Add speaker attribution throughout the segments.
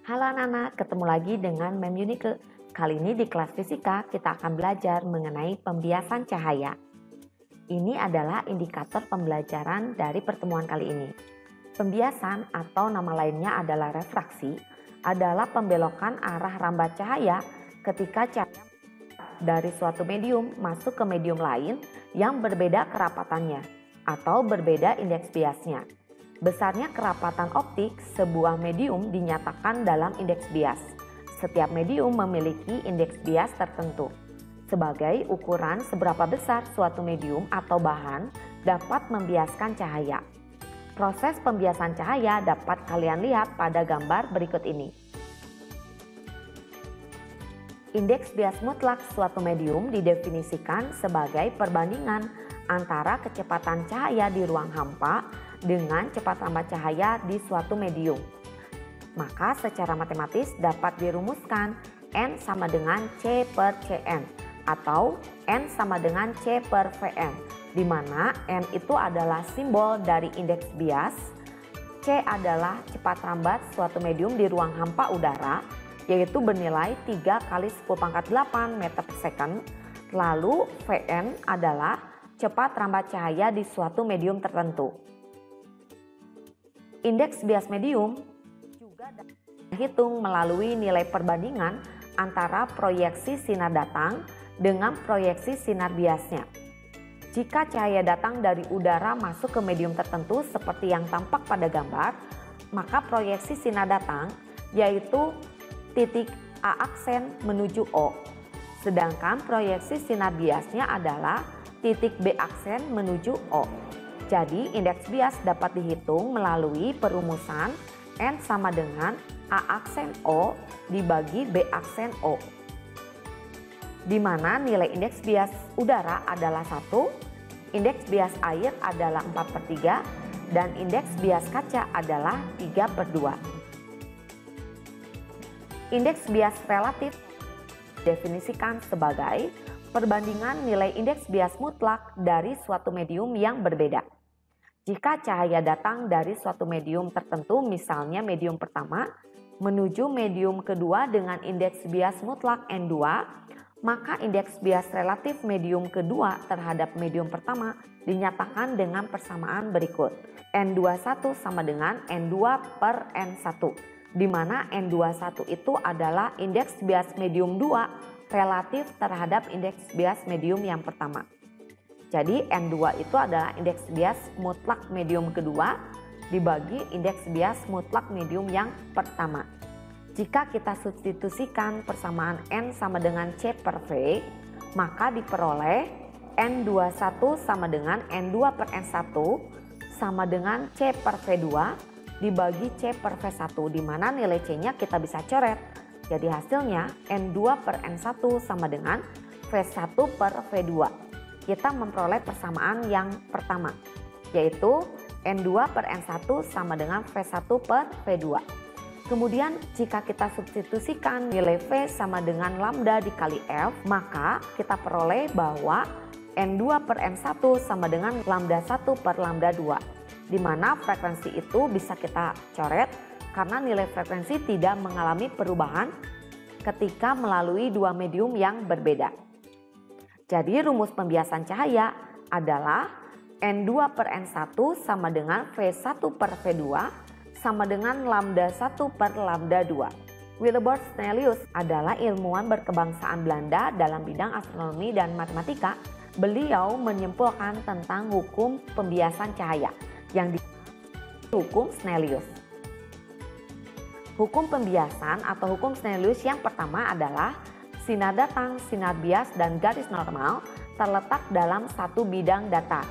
Speaker 1: Halo anak-anak, ketemu lagi dengan Mem Yunike. Kali ini di kelas fisika kita akan belajar mengenai pembiasan cahaya. Ini adalah indikator pembelajaran dari pertemuan kali ini. Pembiasan atau nama lainnya adalah refraksi adalah pembelokan arah rambat cahaya ketika cahaya dari suatu medium masuk ke medium lain yang berbeda kerapatannya atau berbeda indeks biasnya. Besarnya kerapatan optik sebuah medium dinyatakan dalam indeks bias. Setiap medium memiliki indeks bias tertentu sebagai ukuran seberapa besar suatu medium atau bahan dapat membiaskan cahaya. Proses pembiasan cahaya dapat kalian lihat pada gambar berikut ini. Indeks bias mutlak suatu medium didefinisikan sebagai perbandingan antara kecepatan cahaya di ruang hampa dengan cepat rambat cahaya di suatu medium. Maka secara matematis dapat dirumuskan N sama dengan C per Cn atau N sama dengan C per Vn, di mana N itu adalah simbol dari indeks bias, C adalah cepat rambat suatu medium di ruang hampa udara, yaitu bernilai 3 kali 10⁸ meter per second, lalu Vn adalah cepat rambat cahaya di suatu medium tertentu. Indeks bias medium juga dapat dihitung melalui nilai perbandingan antara proyeksi sinar datang dengan proyeksi sinar biasnya. Jika cahaya datang dari udara masuk ke medium tertentu seperti yang tampak pada gambar, maka proyeksi sinar datang yaitu titik A aksen menuju O, sedangkan proyeksi sinar biasnya adalah titik B aksen menuju O. Jadi indeks bias dapat dihitung melalui perumusan N sama dengan A aksen O dibagi B aksen O, di mana nilai indeks bias udara adalah 1, indeks bias air adalah 4/3, dan indeks bias kaca adalah 3/2. Indeks bias relatif definisikan sebagai perbandingan nilai indeks bias mutlak dari suatu medium yang berbeda. Jika cahaya datang dari suatu medium tertentu, misalnya medium pertama, menuju medium kedua dengan indeks bias mutlak N2, maka indeks bias relatif medium kedua terhadap medium pertama dinyatakan dengan persamaan berikut. N21 sama dengan N2 per N1, di mana N21 itu adalah indeks bias medium 2 relatif terhadap indeks bias medium yang pertama. Jadi N2 itu adalah indeks bias mutlak medium kedua dibagi indeks bias mutlak medium yang pertama. Jika kita substitusikan persamaan N sama dengan C per V, maka diperoleh N21 sama dengan N2 per N1 sama dengan C per V2 dibagi C per V1, di mana nilai C-nya kita bisa coret. Jadi hasilnya N2 per N1 sama dengan V1 per V2. Kita memperoleh persamaan yang pertama, yaitu N2 per N1 sama dengan V1 per V2. Kemudian jika kita substitusikan nilai V sama dengan lambda dikali F, maka kita peroleh bahwa N2 per N1 sama dengan lambda 1 per lambda 2, di mana frekuensi itu bisa kita coret karena nilai frekuensi tidak mengalami perubahan ketika melalui dua medium yang berbeda. Jadi rumus pembiasan cahaya adalah N2 per N1 sama dengan V1 per V2 sama dengan lambda 1 per lambda 2. Wilbert Snellius adalah ilmuwan berkebangsaan Belanda dalam bidang astronomi dan matematika. Beliau menyimpulkan tentang hukum pembiasan cahaya yang disebut hukum Snellius. Hukum pembiasan atau hukum Snellius yang pertama adalah sinar datang, sinar bias, dan garis normal terletak dalam satu bidang datar.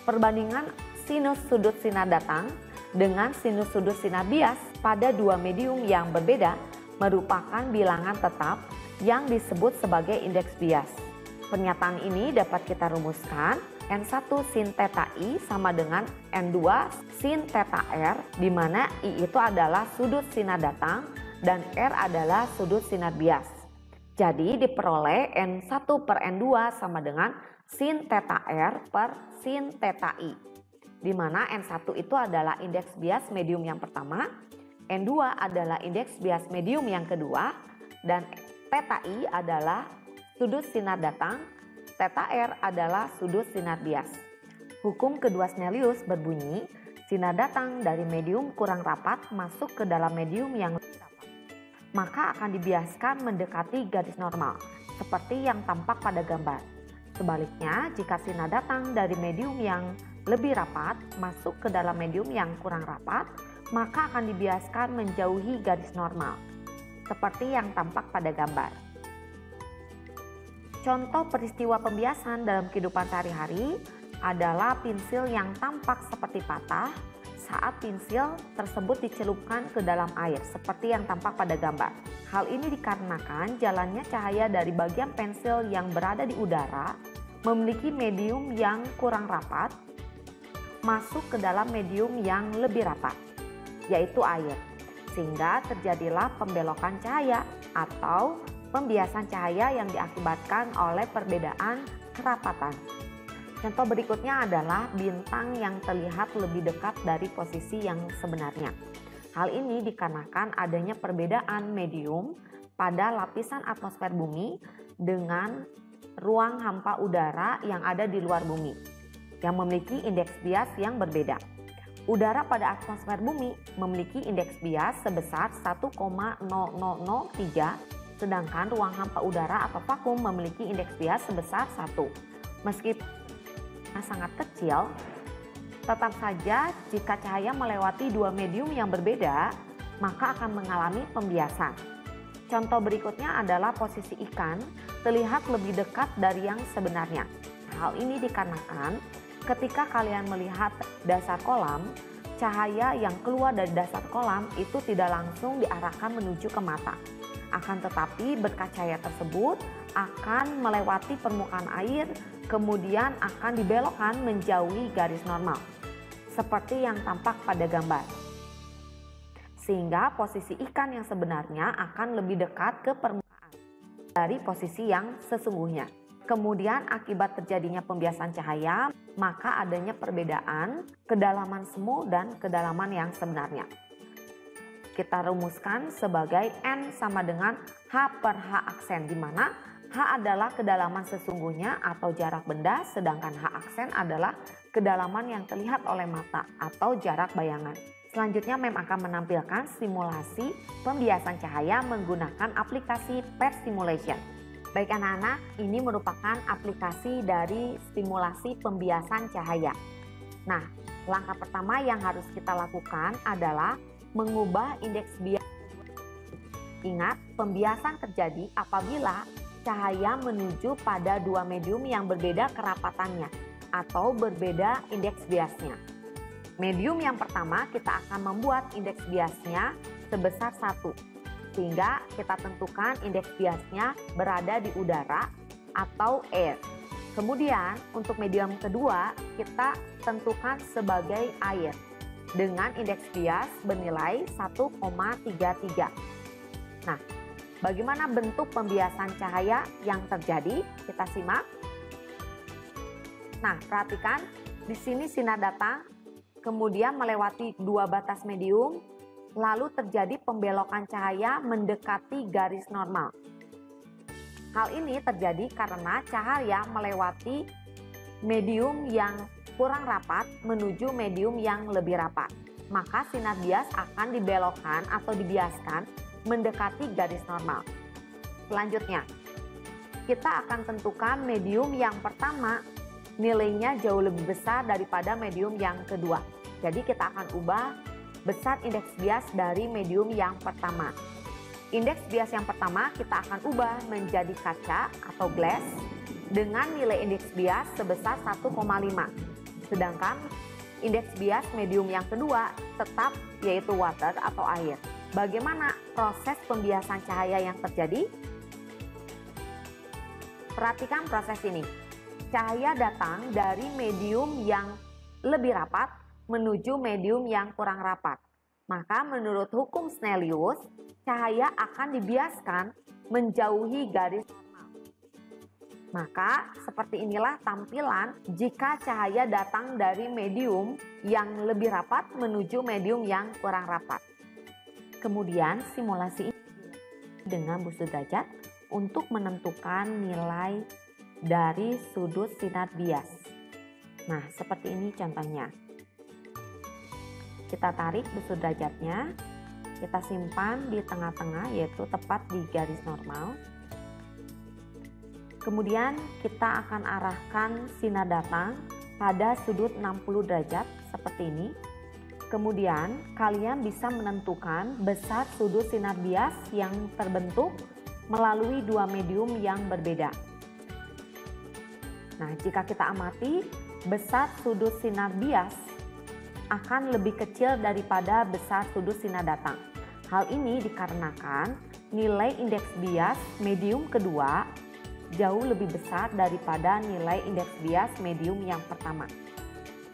Speaker 1: Perbandingan sinus sudut sinar datang dengan sinus sudut sinar bias pada dua medium yang berbeda merupakan bilangan tetap yang disebut sebagai indeks bias. Pernyataan ini dapat kita rumuskan N1 sin theta I sama dengan N2 sin theta R, di mana I itu adalah sudut sinar datang dan R adalah sudut sinar bias. Jadi diperoleh N1 per N2 sama dengan sin theta R per sin theta I, di mana N1 itu adalah indeks bias medium yang pertama, N2 adalah indeks bias medium yang kedua, dan theta I adalah sudut sinar datang, theta R adalah sudut sinar bias. Hukum kedua Snellius berbunyi, sinar datang dari medium kurang rapat masuk ke dalam medium yang lebih rapat, maka akan dibiaskan mendekati garis normal, seperti yang tampak pada gambar. Sebaliknya, jika sinar datang dari medium yang lebih rapat masuk ke dalam medium yang kurang rapat, maka akan dibiaskan menjauhi garis normal, seperti yang tampak pada gambar. Contoh peristiwa pembiasan dalam kehidupan sehari-hari adalah pensil yang tampak seperti patah saat pensil tersebut dicelupkan ke dalam air, seperti yang tampak pada gambar. Hal ini dikarenakan jalannya cahaya dari bagian pensil yang berada di udara memiliki medium yang kurang rapat masuk ke dalam medium yang lebih rapat, yaitu air, sehingga terjadilah pembelokan cahaya atau pembiasan cahaya yang diakibatkan oleh perbedaan kerapatan. Contoh berikutnya adalah bintang yang terlihat lebih dekat dari posisi yang sebenarnya. Hal ini dikarenakan adanya perbedaan medium pada lapisan atmosfer bumi dengan ruang hampa udara yang ada di luar bumi, yang memiliki indeks bias yang berbeda. Udara pada atmosfer bumi memiliki indeks bias sebesar 1,0003, sedangkan ruang hampa udara atau vakum memiliki indeks bias sebesar 1. Meskipun sangat kecil, tetap saja jika cahaya melewati dua medium yang berbeda, maka akan mengalami pembiasan. Contoh berikutnya adalah posisi ikan terlihat lebih dekat dari yang sebenarnya. Hal ini dikarenakan ketika kalian melihat dasar kolam, cahaya yang keluar dari dasar kolam itu tidak langsung diarahkan menuju ke mata. Akan tetapi berkat cahaya tersebut akan melewati permukaan air, kemudian akan dibelokkan menjauhi garis normal, seperti yang tampak pada gambar. Sehingga posisi ikan yang sebenarnya akan lebih dekat ke permukaan dari posisi yang sesungguhnya. Kemudian akibat terjadinya pembiasan cahaya, maka adanya perbedaan kedalaman semu dan kedalaman yang sebenarnya. Kita rumuskan sebagai N sama dengan H per H aksen, di mana H adalah kedalaman sesungguhnya atau jarak benda, sedangkan H aksen adalah kedalaman yang terlihat oleh mata atau jarak bayangan. Selanjutnya MEM akan menampilkan simulasi pembiasan cahaya menggunakan aplikasi PET Simulation. Baik anak-anak, ini merupakan aplikasi dari simulasi pembiasan cahaya. Nah, langkah pertama yang harus kita lakukan adalah mengubah indeks bias. Ingat, pembiasan terjadi apabila cahaya menuju pada dua medium yang berbeda kerapatannya atau berbeda indeks biasnya. Medium yang pertama kita akan membuat indeks biasnya sebesar 1. Sehingga kita tentukan indeks biasnya berada di udara atau air. Kemudian untuk medium kedua kita tentukan sebagai air dengan indeks bias bernilai 1,33. Nah, bagaimana bentuk pembiasan cahaya yang terjadi? Kita simak. Nah, perhatikan di sini sinar datang, kemudian melewati dua batas medium, lalu terjadi pembelokan cahaya mendekati garis normal. Hal ini terjadi karena cahaya melewati medium yang kurang rapat menuju medium yang lebih rapat. Maka sinar bias akan dibelokkan atau dibiaskan mendekati garis normal. Selanjutnya, kita akan tentukan medium yang pertama nilainya jauh lebih besar daripada medium yang kedua. Jadi kita akan ubah besar indeks bias dari medium yang pertama. Indeks bias yang pertama kita akan ubah menjadi kaca atau glass dengan nilai indeks bias sebesar 1,5. Sedangkan indeks bias medium yang kedua tetap yaitu water atau air. Bagaimana proses pembiasan cahaya yang terjadi? Perhatikan proses ini. Cahaya datang dari medium yang lebih rapat menuju medium yang kurang rapat. Maka menurut hukum Snellius, cahaya akan dibiaskan menjauhi garis normal. Maka seperti inilah tampilan jika cahaya datang dari medium yang lebih rapat menuju medium yang kurang rapat. Kemudian simulasi ini dengan bus derajat untuk menentukan nilai dari sudut sinar bias. Nah, seperti ini contohnya. Kita tarik bus derajatnya, kita simpan di tengah-tengah yaitu tepat di garis normal. Kemudian kita akan arahkan sinar datang pada sudut 60 derajat seperti ini. Kemudian kalian bisa menentukan besar sudut sinar bias yang terbentuk melalui dua medium yang berbeda. Nah, jika kita amati, besar sudut sinar bias akan lebih kecil daripada besar sudut sinar datang. Hal ini dikarenakan nilai indeks bias medium kedua jauh lebih besar daripada nilai indeks bias medium yang pertama.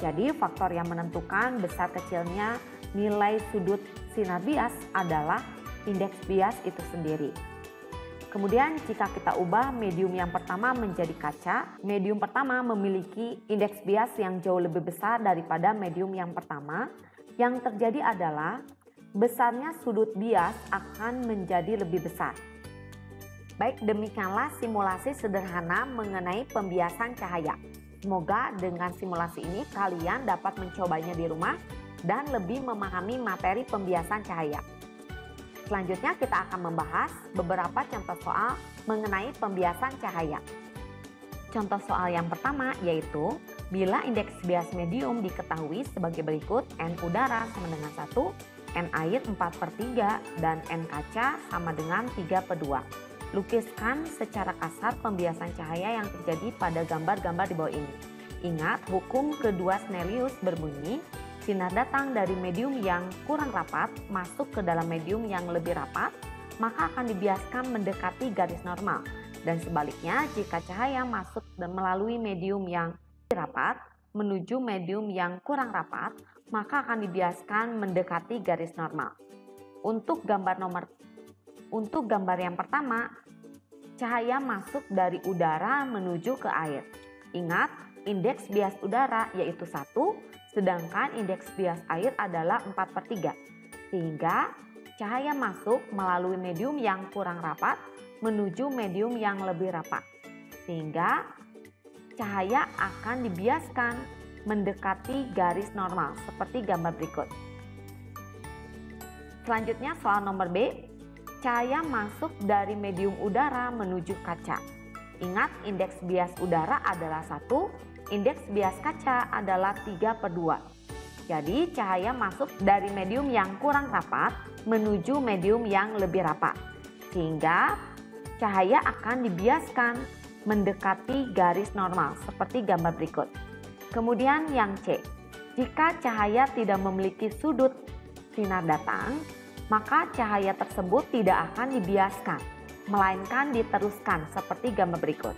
Speaker 1: Jadi faktor yang menentukan besar kecilnya nilai sudut sinar bias adalah indeks bias itu sendiri. Kemudian jika kita ubah medium yang pertama menjadi kaca, medium pertama memiliki indeks bias yang jauh lebih besar daripada medium yang pertama. Yang terjadi adalah besarnya sudut bias akan menjadi lebih besar. Baik, demikianlah simulasi sederhana mengenai pembiasan cahaya. Semoga dengan simulasi ini kalian dapat mencobanya di rumah dan lebih memahami materi pembiasan cahaya. Selanjutnya kita akan membahas beberapa contoh soal mengenai pembiasan cahaya. Contoh soal yang pertama yaitu bila indeks bias medium diketahui sebagai berikut: N udara sama dengan 1, N air 4/3, dan N kaca sama dengan 3/2. Lukiskan secara kasar pembiasan cahaya yang terjadi pada gambar-gambar di bawah ini. Ingat, hukum kedua Snellius berbunyi, sinar datang dari medium yang kurang rapat masuk ke dalam medium yang lebih rapat, maka akan dibiaskan mendekati garis normal. Dan sebaliknya, jika cahaya masuk dan melalui medium yang lebih rapat menuju medium yang kurang rapat, maka akan dibiaskan mendekati garis normal. Untuk gambar yang pertama, cahaya masuk dari udara menuju ke air. Ingat, indeks bias udara yaitu 1, sedangkan indeks bias air adalah 4/3. Sehingga cahaya masuk melalui medium yang kurang rapat menuju medium yang lebih rapat. Sehingga cahaya akan dibiaskan mendekati garis normal seperti gambar berikut. Selanjutnya soal nomor B. Cahaya masuk dari medium udara menuju kaca. Ingat, indeks bias udara adalah 1, indeks bias kaca adalah 3/2. Jadi cahaya masuk dari medium yang kurang rapat menuju medium yang lebih rapat. Sehingga cahaya akan dibiaskan mendekati garis normal seperti gambar berikut. Kemudian yang C. Jika cahaya tidak memiliki sudut sinar datang, maka cahaya tersebut tidak akan dibiaskan, melainkan diteruskan seperti gambar berikut.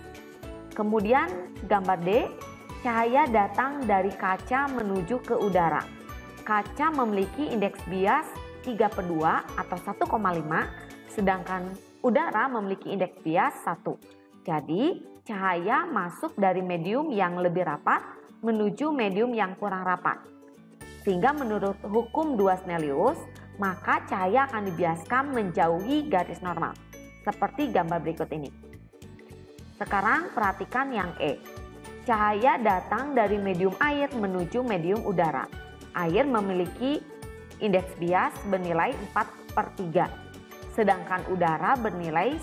Speaker 1: Kemudian gambar D, cahaya datang dari kaca menuju ke udara. Kaca memiliki indeks bias 3/2 atau 1,5, sedangkan udara memiliki indeks bias 1. Jadi cahaya masuk dari medium yang lebih rapat menuju medium yang kurang rapat. Sehingga menurut hukum 2 Snellius, maka cahaya akan dibiaskan menjauhi garis normal, seperti gambar berikut ini. Sekarang perhatikan yang E. Cahaya datang dari medium air menuju medium udara. Air memiliki indeks bias bernilai 4/3, sedangkan udara bernilai,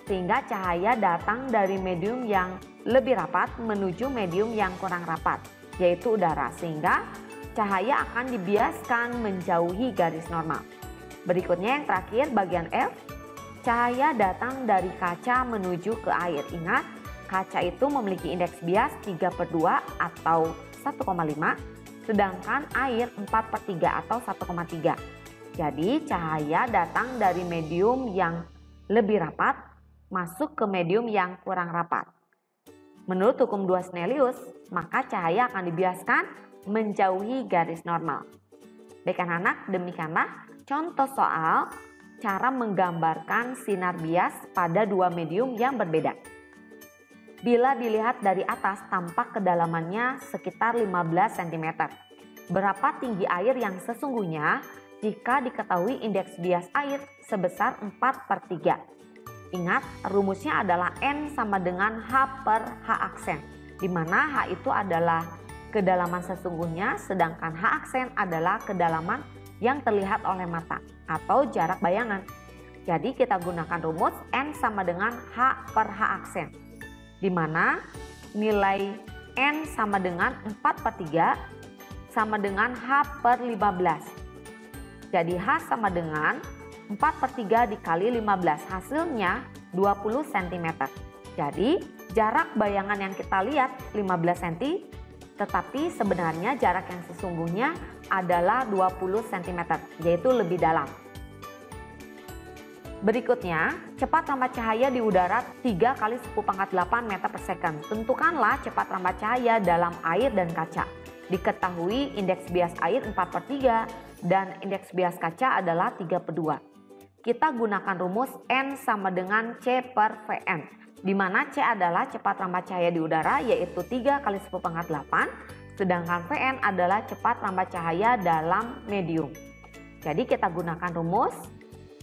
Speaker 1: sehingga cahaya datang dari medium yang lebih rapat menuju medium yang kurang rapat, yaitu udara, sehingga cahaya akan dibiaskan menjauhi garis normal. Berikutnya yang terakhir bagian F. Cahaya datang dari kaca menuju ke air. Ingat, kaca itu memiliki indeks bias 3/2 atau 1,5, sedangkan air 4/3 atau 1,3. Jadi cahaya datang dari medium yang lebih rapat masuk ke medium yang kurang rapat. Menurut hukum 2 Snellius, maka cahaya akan dibiaskan menjauhi garis normal. Baik anak-anak, demikianlah contoh soal cara menggambarkan sinar bias pada dua medium yang berbeda. Bila dilihat dari atas, tampak kedalamannya sekitar 15 cm. Berapa tinggi air yang sesungguhnya jika diketahui indeks bias air sebesar 4/3. Ingat, rumusnya adalah N sama dengan H per H aksen, di mana H itu adalah kedalaman sesungguhnya, sedangkan H aksen adalah kedalaman yang terlihat oleh mata atau jarak bayangan. Jadi kita gunakan rumus N sama dengan H per H aksen, di mana nilai N sama dengan 4/3 sama dengan H per 15. Jadi H sama dengan 4/3 dikali 15, hasilnya 20 cm. Jadi jarak bayangan yang kita lihat 15 cm, tetapi sebenarnya jarak yang sesungguhnya adalah 20 cm, yaitu lebih dalam. Berikutnya, cepat lambat cahaya di udara 3 kali 10⁸ meter per second. Tentukanlah cepat lambat cahaya dalam air dan kaca. Diketahui indeks bias air 4/3 dan indeks bias kaca adalah 3/2. Kita gunakan rumus N sama dengan C per Vn, di mana C adalah cepat lambat cahaya di udara yaitu 3 kali 10⁸, sedangkan Vn adalah cepat lambat cahaya dalam medium. Jadi kita gunakan rumus,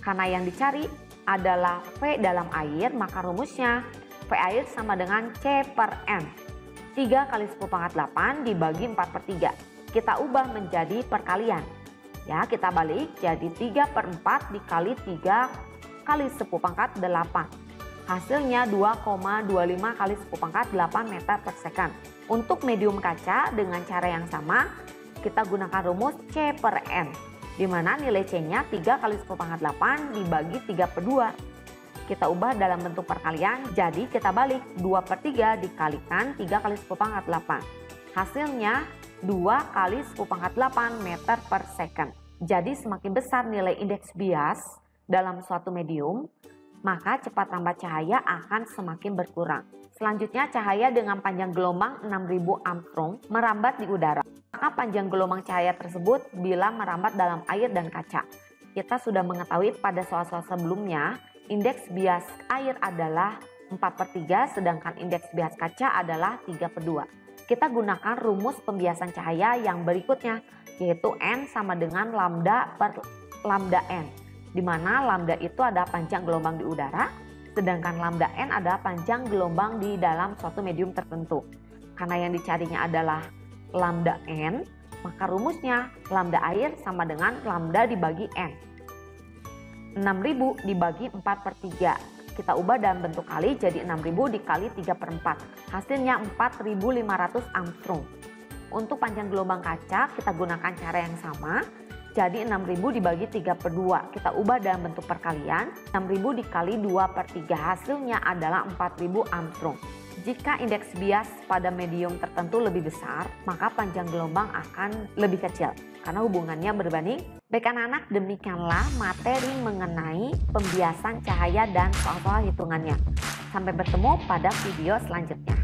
Speaker 1: karena yang dicari adalah V dalam air, maka rumusnya V air sama dengan C per N. 3 kali 10⁸ dibagi 4/3. Kita ubah menjadi perkalian. Ya, kita balik jadi 3/4 dikali 3 kali 10⁸. Hasilnya 2,25 kali 10⁸ meter per second. Untuk medium kaca dengan cara yang sama, kita gunakan rumus C per N, di mana nilai C-nya 3 kali 10⁸ dibagi 3/2. Kita ubah dalam bentuk perkalian, jadi kita balik 2/3 dikalikan 3 kali 10⁸. Hasilnya 2 kali 10⁸ meter per second. Jadi semakin besar nilai indeks bias dalam suatu medium, maka cepat lambat cahaya akan semakin berkurang. Selanjutnya, cahaya dengan panjang gelombang 6000 Armstrong merambat di udara. Maka panjang gelombang cahaya tersebut bila merambat dalam air dan kaca. Kita sudah mengetahui pada soal-soal sebelumnya, indeks bias air adalah 4/3, sedangkan indeks bias kaca adalah 3/2. Kita gunakan rumus pembiasan cahaya yang berikutnya, yaitu N sama dengan lambda per lambda N, di mana lambda itu ada panjang gelombang di udara, sedangkan lambda N ada panjang gelombang di dalam suatu medium tertentu. Karena yang dicarinya adalah lambda N, maka rumusnya lambda air sama dengan lambda dibagi N. 6000 dibagi 4/3. Kita ubah dalam bentuk kali jadi 6000 dikali 3/4. Hasilnya 4500 Armstrong. Untuk panjang gelombang kaca kita gunakan cara yang sama. Jadi 6000 dibagi 3/2. Kita ubah dalam bentuk perkalian. 6000 dikali 2/3. Hasilnya adalah 4000 Armstrong. Jika indeks bias pada medium tertentu lebih besar, maka panjang gelombang akan lebih kecil karena hubungannya berbanding. Baik anak-anak, demikianlah materi mengenai pembiasan cahaya dan soal-soal hitungannya. Sampai bertemu pada video selanjutnya.